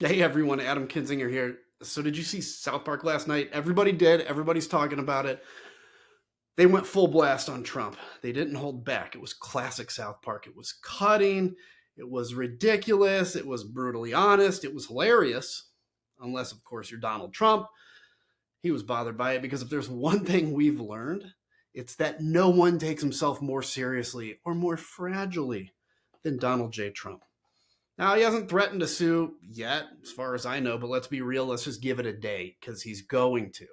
Hey everyone, Adam Kinzinger here. So did you see South Park last night? Everybody did. Everybody's talking about it. They went full blast on Trump. They didn't hold back. It was classic South Park. It was cutting. It was ridiculous. It was brutally honest. It was hilarious. Unless, of course, you're Donald Trump. He was bothered by it because if there's one thing we've learned, it's that no one takes himself more seriously or more fragilely than Donald J. Trump. Now, he hasn't threatened to sue yet, as far as I know, but let's be real. Let's just give it a day because he's going to.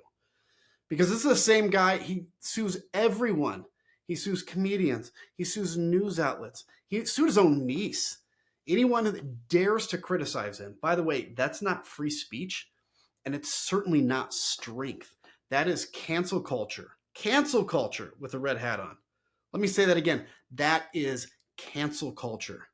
Because this is the same guy. He sues everyone. He sues comedians. He sues news outlets. He sued his own niece. Anyone that dares to criticize him. By the way, that's not free speech, and it's certainly not strength. That is cancel culture. Cancel culture with a red hat on. Let me say that again. That is cancel culture.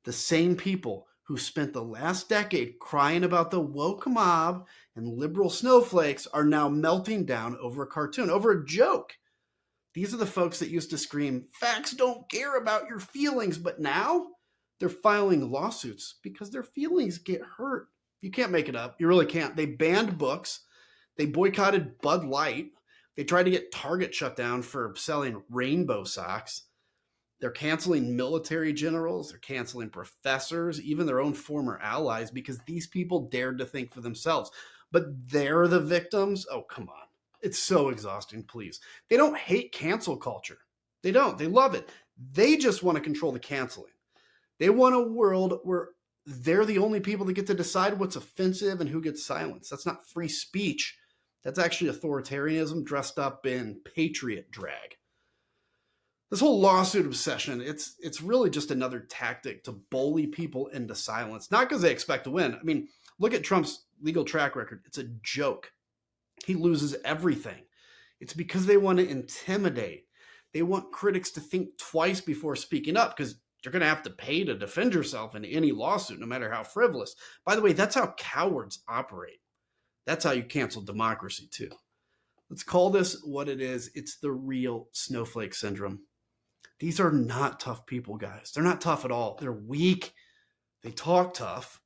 The same people who spent the last decade crying about the woke mob and liberal snowflakes are now melting down over a cartoon, over a joke. These are the folks that used to scream, facts don't care about your feelings, but now they're filing lawsuits because their feelings get hurt. You can't make it up. You really can't. They banned books. They boycotted Bud Light. They tried to get Target shut down for selling rainbow socks. They're canceling military generals. They're canceling professors, even their own former allies, because these people dared to think for themselves. But they're the victims? Oh, come on. It's so exhausting, please. They don't hate cancel culture. They don't. They love it. They just want to control the canceling. They want a world where they're the only people that get to decide what's offensive and who gets silenced. That's not free speech. That's actually authoritarianism dressed up in patriot drag. This whole lawsuit obsession, it's really just another tactic to bully people into silence, not because they expect to win. I mean, look at Trump's legal track record. It's a joke. He loses everything. It's because they want to intimidate. They want critics to think twice before speaking up because you're going to have to pay to defend yourself in any lawsuit, no matter how frivolous. By the way, that's how cowards operate. That's how you cancel democracy, too. Let's call this what it is. It's the real snowflake syndrome. These are not tough people, guys. They're not tough at all. They're weak. They talk tough.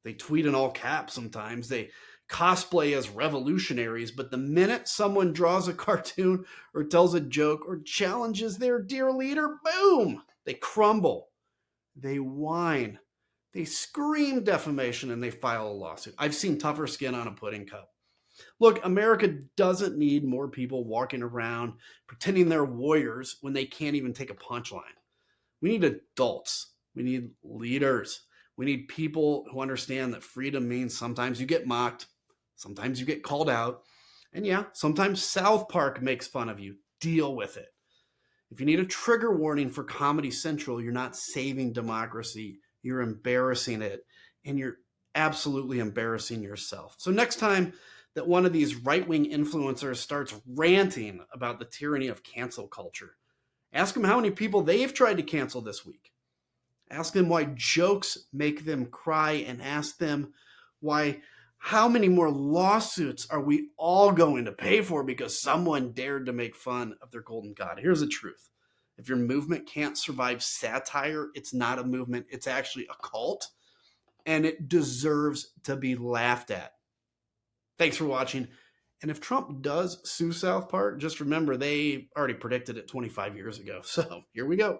They tweet in all caps sometimes. They cosplay as revolutionaries. But the minute someone draws a cartoon or tells a joke or challenges their dear leader, boom, they crumble. They whine. They scream defamation and they file a lawsuit. I've seen tougher skin on a pudding cup. Look, America doesn't need more people walking around pretending they're warriors when they can't even take a punchline. We need adults. We need leaders. We need people who understand that freedom means sometimes you get mocked, sometimes you get called out, and yeah, sometimes South Park makes fun of you. Deal with it. If you need a trigger warning for Comedy Central, you're not saving democracy, you're embarrassing it, and you're absolutely embarrassing yourself. So next time that one of these right-wing influencers starts ranting about the tyranny of cancel culture, ask them how many people they've tried to cancel this week. Ask them why jokes make them cry, and ask them why how many more lawsuits are we all going to pay for because someone dared to make fun of their golden god? Here's the truth. If your movement can't survive satire, it's not a movement. It's actually a cult, and it deserves to be laughed at. Thanks for watching. And if Trump does sue South Park, just remember they already predicted it 25 years ago. So here we go.